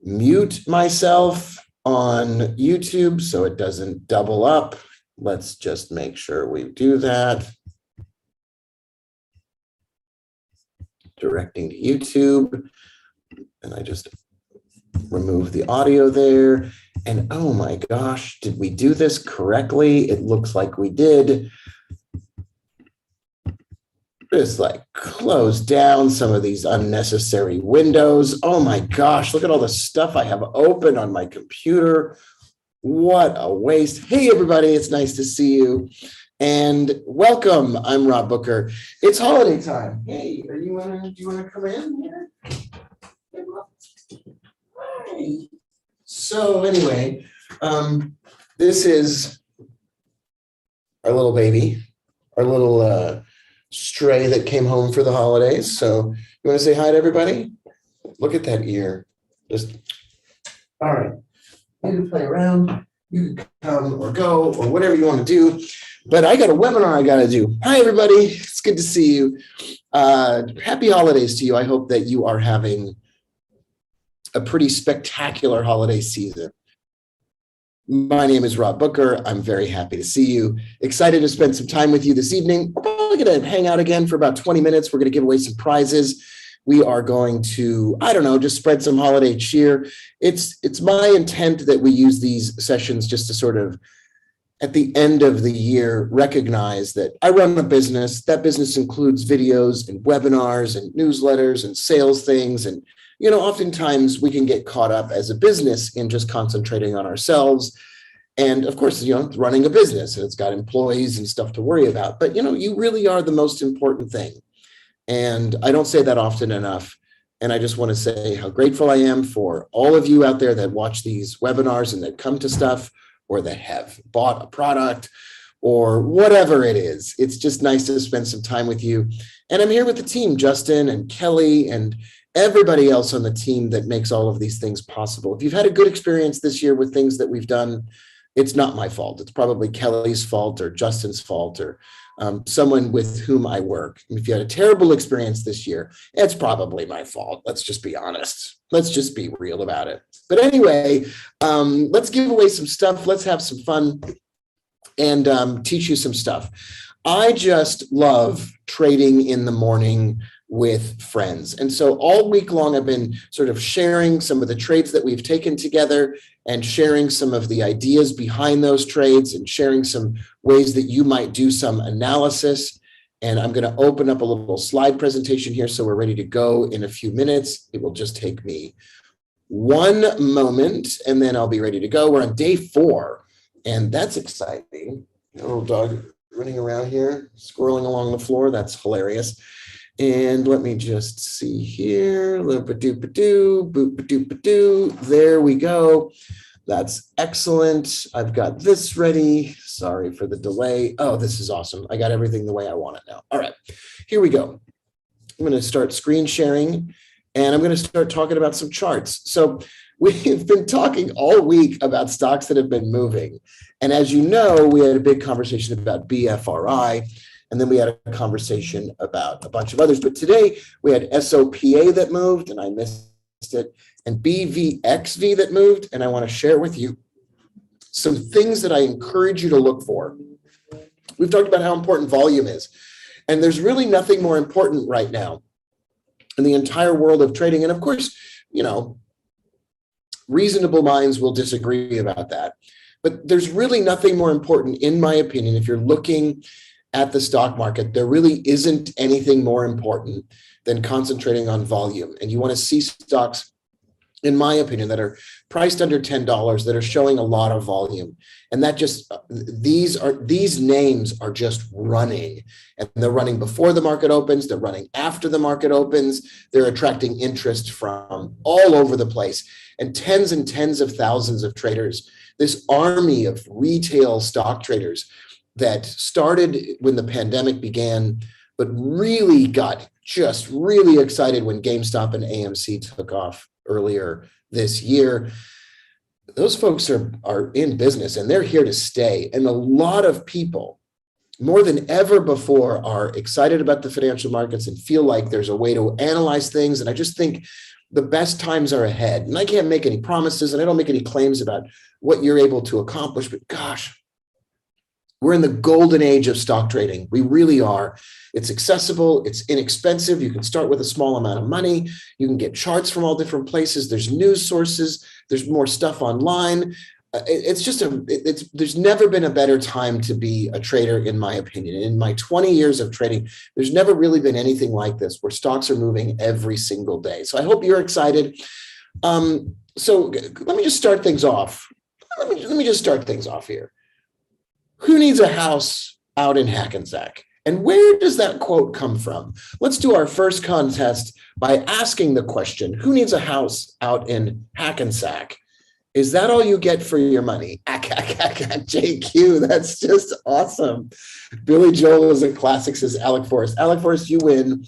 mute myself on YouTube so it doesn't double up. Let's just make sure we do that. Directing to YouTube, and I just remove the audio there. And oh my gosh, did we do this correctly? It looks like we did. Just like close down some of these unnecessary windows. Oh my gosh, look at all the stuff I have open on my computer. What a waste. Hey everybody, it's nice to see you. And welcome, I'm Rob Booker. It's holiday time. Hey, do you want to come in here? Hi. So anyway, this is our little baby, our little stray that came home for the holidays. So you want to say hi to everybody? Look at that ear. Just all right. You can play around. You can come or go or whatever you want to do. But I got a webinar I got to do. Hi, everybody. It's good to see you. Happy holidays to you. I hope that you are having a pretty spectacular holiday season. My name is Rob Booker. I'm very happy to see you. Excited to spend some time with you this evening. We're probably going to hang out again for about 20 minutes. We're going to give away some prizes. We are going to, I don't know, just spread some holiday cheer. It's my intent that we use these sessions just to sort of, at the end of the year, recognize that I run a business. That business includes videos and webinars and newsletters and sales things. And, you know, oftentimes we can get caught up as a business in just concentrating on ourselves. And of course, you know, running a business and it's got employees and stuff to worry about. But, you know, you really are the most important thing. And I don't say that often enough. And I just want to say how grateful I am for all of you out there that watch these webinars and that come to stuff, or that have bought a product or whatever it is. It's just nice to spend some time with you. And I'm here with the team, Justin and Kelly and everybody else on the team that makes all of these things possible. If you've had a good experience this year with things that we've done, it's not my fault. It's probably Kelly's fault or Justin's fault or someone with whom I work. If you had a terrible experience this year, it's probably my fault. Let's just be honest. Let's just be real about it. But anyway, let's give away some stuff. Let's have some fun and teach you some stuff. I just love trading in the morning with friends. And so all week long, I've been sort of sharing some of the trades that we've taken together and sharing some of the ideas behind those trades and sharing some ways that you might do some analysis. And I'm going to open up a little slide presentation here. So we're ready to go in a few minutes. It will just take me one moment and then I'll be ready to go. We're on day 4 and that's exciting. A little dog running around here, squirreling along the floor. That's hilarious. And let me just see here. Boop-a-doop-a-doo, boop-a-doop-a-doo. There we go. That's excellent. I've got this ready. Sorry for the delay. Oh, this is awesome. I got everything the way I want it now. All right, here we go. I'm going to start screen sharing and I'm going to start talking about some charts. So we've been talking all week about stocks that have been moving. And as you know, we had a big conversation about BFRI. And then we had a conversation about a bunch of others. But today we had SOPA that moved and I missed it, and BVXV that moved. And I want to share with you some things that I encourage you to look for. We've talked about how important volume is. And there's really nothing more important right now in the entire world of trading. And of course, you know, reasonable minds will disagree about that. But there's really nothing more important, in my opinion, if you're looking at the stock market, there really isn't anything more important than concentrating on volume. And you want to see stocks, in my opinion, that are priced under $10, that are showing a lot of volume. And that just, these names are just running. And they're running before the market opens, they're running after the market opens, they're attracting interest from all over the place. And tens of thousands of traders, this army of retail stock traders that started when the pandemic began, but really got just really excited when GameStop and AMC took off earlier this year. Those folks are in business and they're here to stay. And a lot of people, more than ever before, are excited about the financial markets and feel like there's a way to analyze things. And I just think the best times are ahead. And I can't make any promises and I don't make any claims about what you're able to accomplish, but gosh, we're in the golden age of stock trading. We really are. It's accessible. It's inexpensive. You can start with a small amount of money. You can get charts from all different places. There's news sources. There's more stuff online. There's never been a better time to be a trader, in my opinion. In my 20 years of trading, there's never really been anything like this where stocks are moving every single day. So I hope you're excited. So let me just start things off. Let me just start things off here. Who needs a house out in Hackensack? And where does that quote come from? Let's do our first contest by asking the question, who needs a house out in Hackensack? Is that all you get for your money? JQ, that's just awesome. Billy Joel is a classic, says Alec Forrest. Alec Forrest, you win.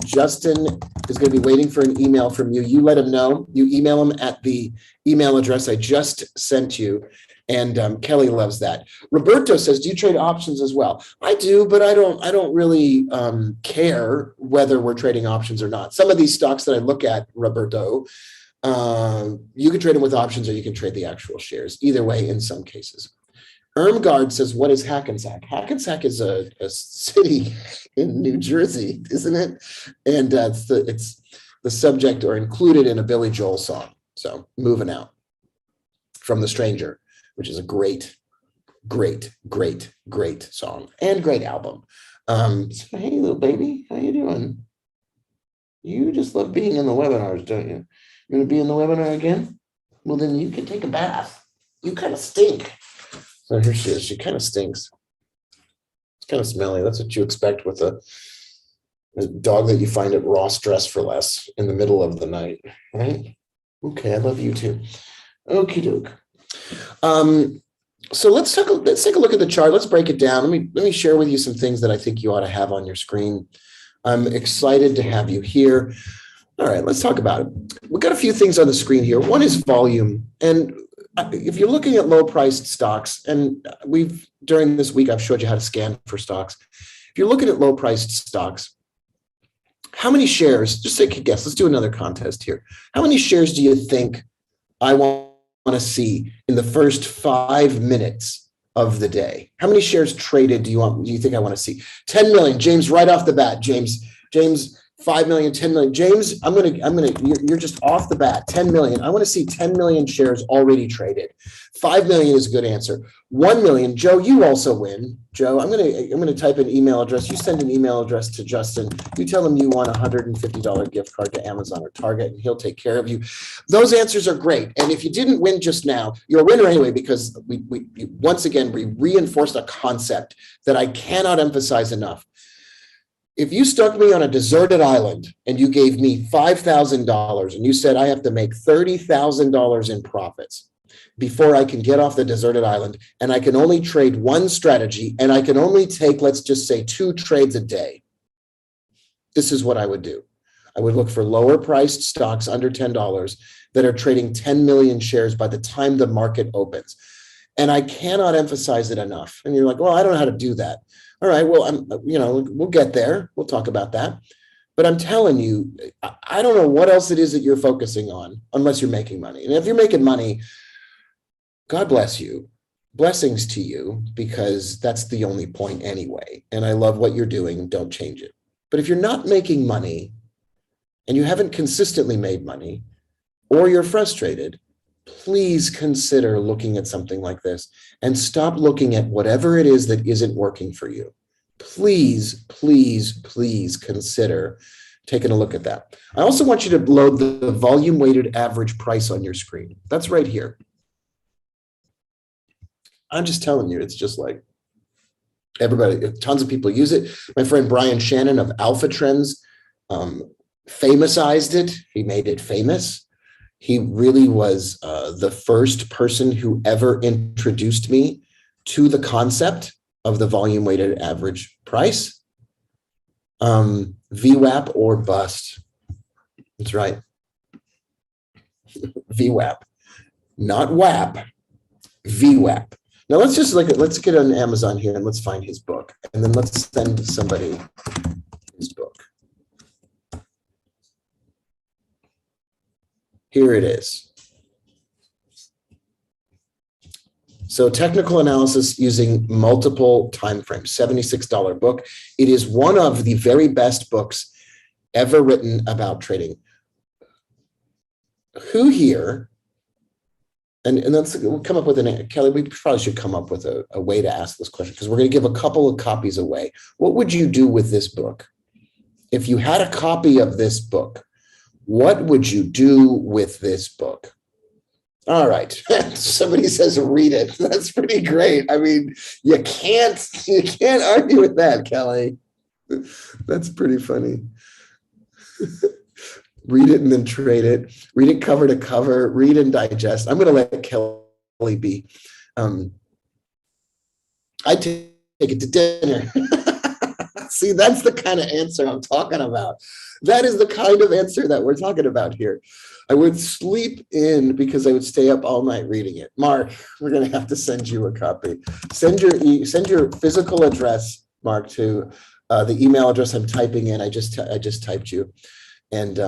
Justin is going to be waiting for an email from you. You let him know. You email him at the email address I just sent you. And Kelly loves that. Roberto says, do you trade options as well? I do, but I don't really care whether we're trading options or not. Some of these stocks that I look at, Roberto, you can trade them with options or you can trade the actual shares. Either way, in some cases. Ermgard says, what is Hackensack? Hackensack is a city in New Jersey, isn't it? And it's the subject or included in a Billy Joel song. So moving out from The Stranger, which is a great song and great album. So, hey, little baby, how you doing? You just love being in the webinars, don't you? You're going to be in the webinar again? Well, then you can take a bath. You kind of stink. So here she is. She kind of stinks. It's kind of smelly. That's what you expect with a dog that you find at Ross Dress for Less in the middle of the night, right? Okay, I love you too. Okie doke. So let's take a look at the chart. Let's break it down. Let me share with you some things that I think you ought to have on your screen. I'm excited to have you here. All right, let's talk about it. We've got a few things on the screen here. One is volume. And if you're looking at low-priced stocks, and during this week, I've showed you how to scan for stocks. If you're looking at low-priced stocks, how many shares, just take a guess, let's do another contest here. How many shares do you think I want to see in the first 5 minutes of the day? How many shares traded do you think I want to see? 10 million, James, right off the bat. James, 5 million, 10 million. James, you're just off the bat, 10 million. I want to see 10 million shares already traded. 5 million is a good answer. 1 million, Joe, you also win. Joe, I'm going to type an email address. You send an email address to Justin. You tell him you want a $150 gift card to Amazon or Target, and he'll take care of you. Those answers are great. And if you didn't win just now, you're a winner anyway, because we once again, we reinforced a concept that I cannot emphasize enough. If you stuck me on a deserted island and you gave me $5,000 and you said I have to make $30,000 in profits before I can get off the deserted island, and I can only trade one strategy and I can only take, let's just say, 2 trades a day, this is what I would do. I would look for lower priced stocks under $10 that are trading 10 million shares by the time the market opens. And I cannot emphasize it enough. And you're like, well, I don't know how to do that. All right, well, we'll get there. We'll talk about that. But I'm telling you, I don't know what else it is that you're focusing on unless you're making money. And if you're making money, God bless you. Blessings to you, because that's the only point anyway. And I love what you're doing. Don't change it. But if you're not making money and you haven't consistently made money, or you're frustrated, please consider looking at something like this and stop looking at whatever it is that isn't working for you. Please, please, please consider taking a look at that. I also want you to load the volume weighted average price on your screen. That's right here. I'm just telling you, it's just like everybody, tons of people use it. My friend Brian Shannon of Alpha Trends famousized it. He made it famous. He really was the first person who ever introduced me to the concept of the volume weighted average price. VWAP or bust. That's right. VWAP, not WAP, VWAP. Now let's get on Amazon here and let's find his book, and then let's send somebody his book. Here it is. So technical analysis using multiple timeframes, $76 book. It is one of the very best books ever written about trading. Who here, and we'll come up with Kelly, we probably should come up with a way to ask this question, because we're going to give a couple of copies away. What would you do with this book? If you had a copy of this book, what would you do with this book? All right. Somebody says read it. That's pretty great. I mean, you can't argue with that, Kelly. That's pretty funny. Read it and then trade it. Read it cover to cover. Read and digest. I'm going to let Kelly be. I take it to dinner. See, that's the kind of answer I'm talking about. That is the kind of answer that we're talking about here. I would sleep in because I would stay up all night reading it. Mark, we're going to have to send you a copy. Send your physical address, Mark, to the email address I'm typing in. I just typed you. And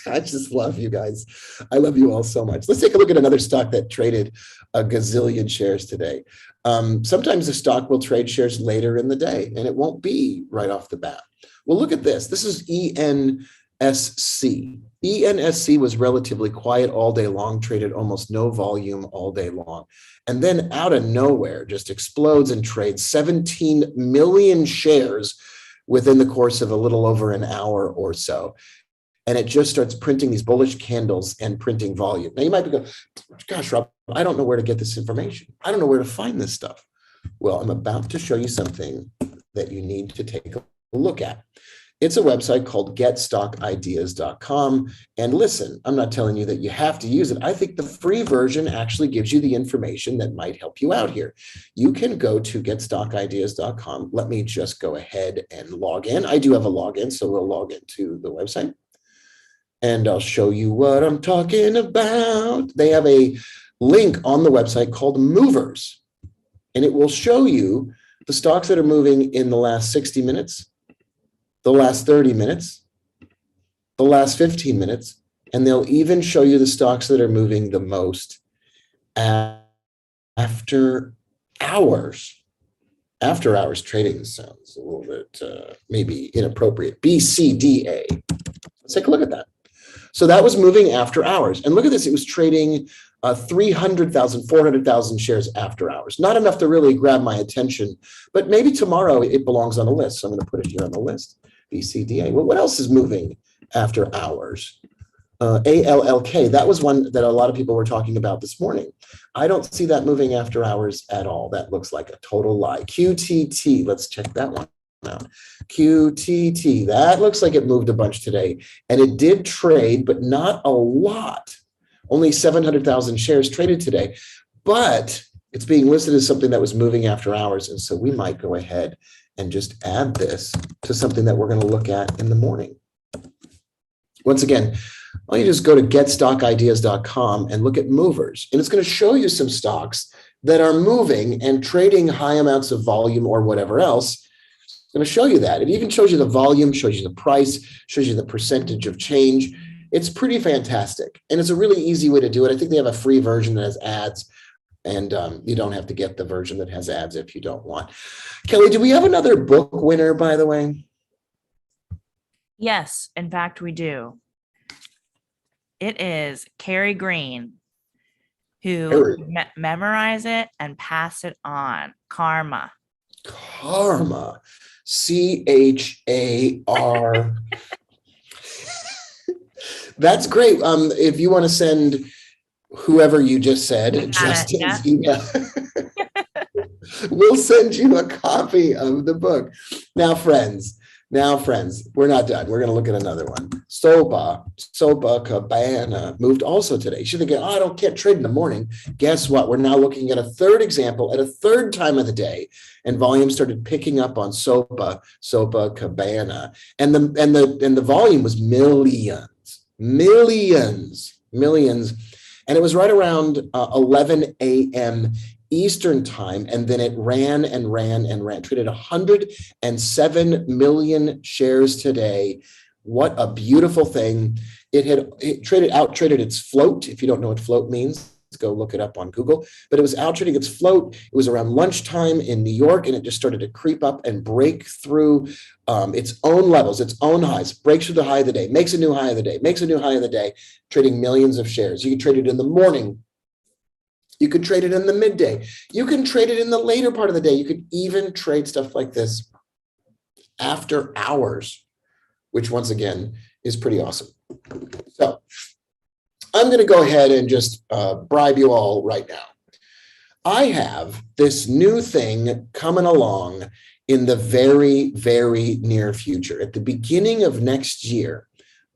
I just love you guys. I love you all so much. Let's take a look at another stock that traded a gazillion shares today. Sometimes the stock will trade shares later in the day, and it won't be right off the bat. Well, look at this. This is ENSC. ENSC was relatively quiet all day long, traded almost no volume all day long. And then out of nowhere, just explodes and trades 17 million shares within the course of a little over an hour or so. And it just starts printing these bullish candles and printing volume. Now you might be going, gosh, Rob, I don't know where to get this information. I don't know where to find this stuff. Well, I'm about to show you something that you need to take a look at. It's a website called getstockideas.com. And listen, I'm not telling you that you have to use it. I think the free version actually gives you the information that might help you out here. You can go to getstockideas.com. Let me just go ahead and log in. I do have a login, so we'll log into the website. And I'll show you what I'm talking about. They have a link on the website called Movers. And it will show you the stocks that are moving in the last 60 minutes, the last 30 minutes, the last 15 minutes, and they'll even show you the stocks that are moving the most after hours. After hours trading sounds a little bit maybe inappropriate. BCDA. Let's take a look at that. So that was moving after hours. And look at this. It was trading 300,000, 400,000 shares after hours. Not enough to really grab my attention, but maybe tomorrow it belongs on a list. So I'm going to put it here on the list. BCDA. Well, what else is moving after hours? ALLK. That was one that a lot of people were talking about this morning. I don't see that moving after hours at all. That looks like a total lie. QTT. Let's check that one out. QTT. That looks like it moved a bunch today. And it did trade, but not a lot. Only 700,000 shares traded today. But it's being listed as something that was moving after hours. And so we might go ahead and just add this to something that we're going to look at in the morning. Once again, why don't you just go to getstockideas.com and look at movers. And it's going to show you some stocks that are moving and trading high amounts of volume or whatever else. It's going to show you that. It even shows you the volume, shows you the price, shows you the percentage of change. It's pretty fantastic. And it's a really easy way to do it. I think they have a free version that has ads. And you don't have to get the version that has ads if you don't want. Kelly, do we have another book winner, by the way? Yes, in fact, we do. It is Carrie Green, who memorize it and pass it on. Karma. Karma. CHAR. That's great. If you want to send whoever you just said, Justin's email, we'll send you a copy of the book. Now, friends, we're not done. We're going to look at another one. Cabana moved also today. You're thinking, oh, can't trade in the morning. Guess what? We're now looking at a third example at a third time of the day, and volume started picking up on Cabana, and the volume was millions. And it was right around 11 a.m. Eastern time. And then it ran. Traded 107 million shares today. What a beautiful thing. It traded its float. If you don't know what float means, go look it up on Google. But it was out trading its float. It was around lunchtime in New York, and it just started to creep up and break through its own levels, its own highs, breaks through the high of the day, makes a new high of the day, makes a new high of the day, trading millions of shares. You can trade it in the morning. You could trade it in the midday. You can trade it in the later part of the day. You could even trade stuff like this after hours, which once again is pretty awesome. So I'm going to go ahead and just bribe you all right now. I have this new thing coming along in the very, very near future. At the beginning of next year,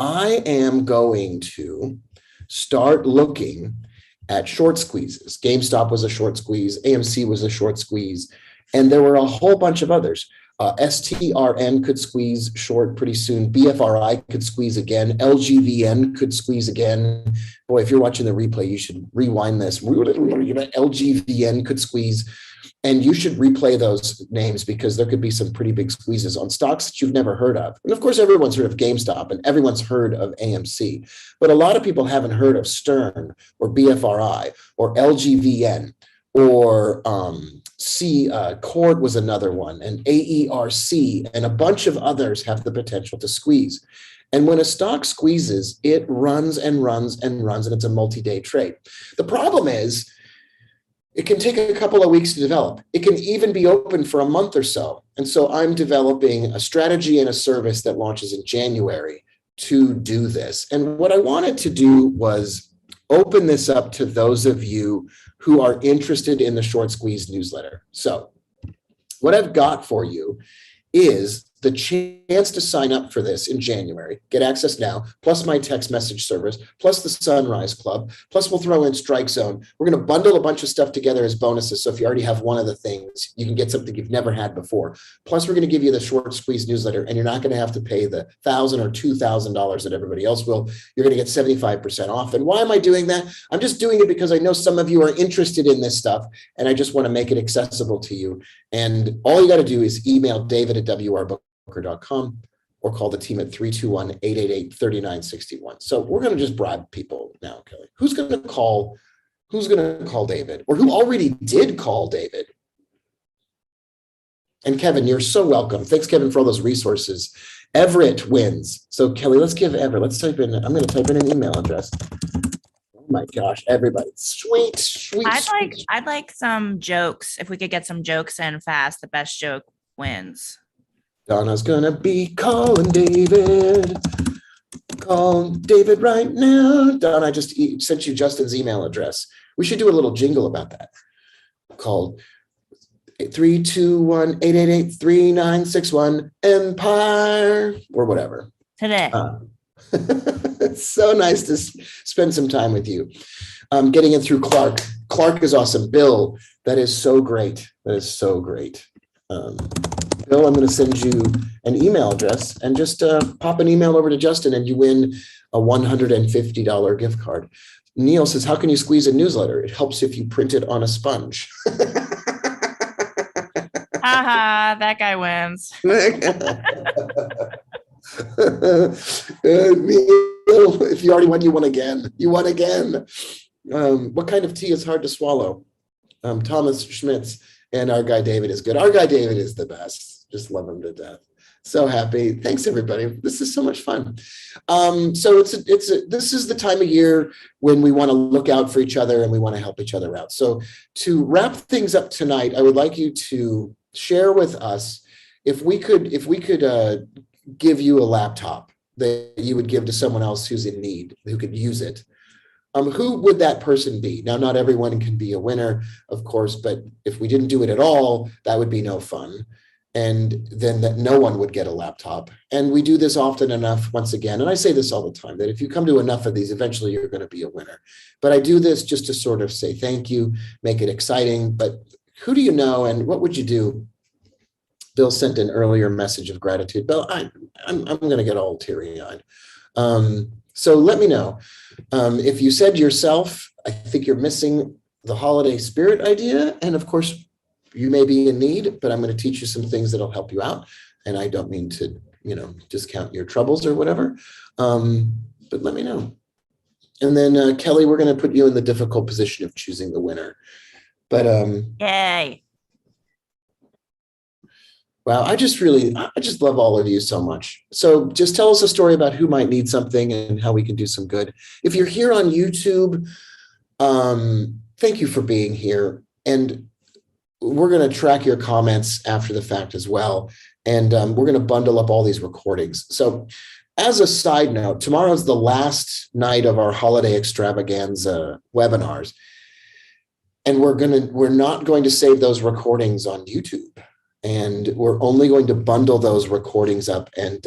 I am going to start looking at short squeezes. GameStop was a short squeeze. AMC was a short squeeze. And there were a whole bunch of others. STRN could squeeze short pretty soon. BFRI could squeeze again. LGVN could squeeze again. Boy, if you're watching the replay, you should rewind this. LGVN could squeeze. And you should replay those names because there could be some pretty big squeezes on stocks that you've never heard of. And of course, everyone's heard of GameStop and everyone's heard of AMC. But a lot of people haven't heard of Stern or BFRI or LGVN or Cord was another one, and AERC, and a bunch of others have the potential to squeeze. And when a stock squeezes, it runs and runs and runs, and it's a multi-day trade. The problem is, it can take a couple of weeks to develop. It can even be open for a month or so. And so I'm developing a strategy and a service that launches in January to do this. And what I wanted to do was open this up to those of you who are interested in the Short Squeeze newsletter. So what I've got for you is the chance to sign up for this in January, get access now, plus my text message service, plus the Sunrise Club, plus we'll throw in Strike Zone. We're going to bundle a bunch of stuff together as bonuses. So if you already have one of the things, you can get something you've never had before. Plus, we're going to give you the Short Squeeze newsletter, and you're not going to have to pay the $1,000 or $2,000 that everybody else will. You're going to get 75% off. And why am I doing that? I'm just doing it because I know some of you are interested in this stuff, and I just want to make it accessible to you. And all you got to do is email david@wrbooker.com or call the team at 321-888-3961. So we're going to just bribe people now, Kelly. Who's going to call David, or who already did call David? And Kevin, you're so welcome. Thanks, Kevin, for all those resources. Everett wins. So Kelly, let's give Everett, I'm going to type in an email address. Oh my gosh, everybody. Sweet. I'd like some jokes. If we could get some jokes in fast, the best joke wins. Donna's gonna be calling David. Call David right now. Donna, I just sent you Justin's email address. We should do a little jingle about that. Call 321-888-3961 Empire or whatever. Today. It's so nice to spend some time with you. Getting it through Clark. Clark is awesome. Bill, that is so great. Bill, I'm going to send you an email address and just pop an email over to Justin and you win a $150 gift card. Neil says, how can you squeeze a newsletter? It helps if you print it on a sponge. Haha, that guy wins. Neil, if you already won, you won again. What kind of tea is hard to swallow? Thomas Schmitz. And our guy David is good. Our guy David is the best. Just love him to death. So happy. Thanks, everybody. This is so much fun. So this is the time of year when we want to look out for each other and we want to help each other out. So to wrap things up tonight, I would like you to share with us if we could give you a laptop that you would give to someone else who's in need, who could use it. Who would that person be? Now, not everyone can be a winner, of course, but if we didn't do it at all, that would be no fun. And then that no one would get a laptop. And we do this often enough, once again, and I say this all the time, that if you come to enough of these, eventually you're going to be a winner. But I do this just to sort of say thank you, make it exciting. But who do you know and what would you do? Bill sent an earlier message of gratitude. Bill, I'm going to get all teary-eyed. So let me know. If you said yourself, I think you're missing the holiday spirit idea. And of course, you may be in need, but I'm going to teach you some things that'll help you out. And I don't mean to, discount your troubles or whatever. but let me know. And then Kelly, we're going to put you in the difficult position of choosing the winner. But Yay. wow, I just love all of you so much. So just tell us a story about who might need something and how we can do some good. If you're here on YouTube, thank you for being here. And we're going to track your comments after the fact as well. And we're going to bundle up all these recordings. So as a side note, tomorrow's the last night of our holiday extravaganza webinars. And we're not going to save those recordings on YouTube. And we're only going to bundle those recordings up and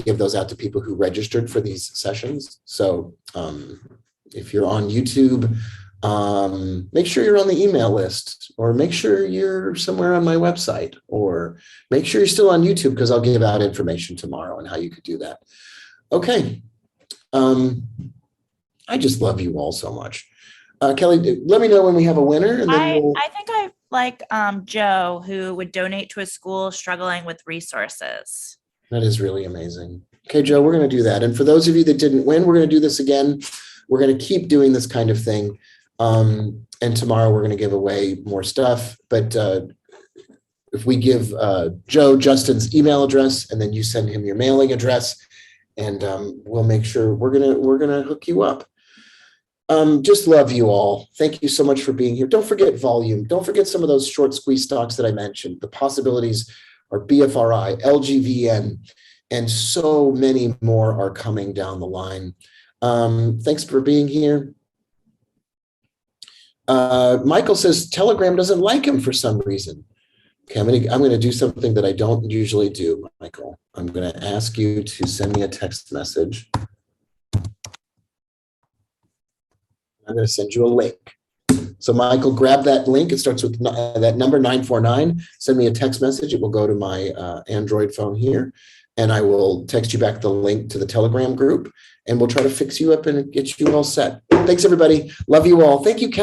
give those out to people who registered for these sessions. So if you're on YouTube, make sure you're on the email list, or make sure you're somewhere on my website, or make sure you're still on YouTube, because I'll give out information tomorrow on how you could do that. Okay. I just love you all so much. Kelly, let me know when we have a winner. And then I think I like Joe, who would donate to a school struggling with resources. That is really amazing. Okay, Joe, we're going to do that. And for those of you that didn't win, we're going to do this again. We're going to keep doing this kind of thing. And tomorrow we're going to give away more stuff. But if we give Joe Justin's email address, and then you send him your mailing address, and we'll make sure we're gonna hook you up. Just love you all. Thank you so much for being here. Don't forget volume. Don't forget some of those short squeeze stocks that I mentioned. The possibilities are BFRI, LGVN, and so many more are coming down the line. Thanks for being here. Michael says Telegram doesn't like him for some reason. Okay, I'm gonna do something that I don't usually do, Michael. I'm gonna ask you to send me a text message. I'm going to send you a link. So Michael, grab that link. It starts with that number 949. Send me a text message. It will go to my Android phone here, and I will text you back the link to the Telegram group, and we'll try to fix you up and get you all set. Thanks, everybody. Love you all. Thank you, Kelly.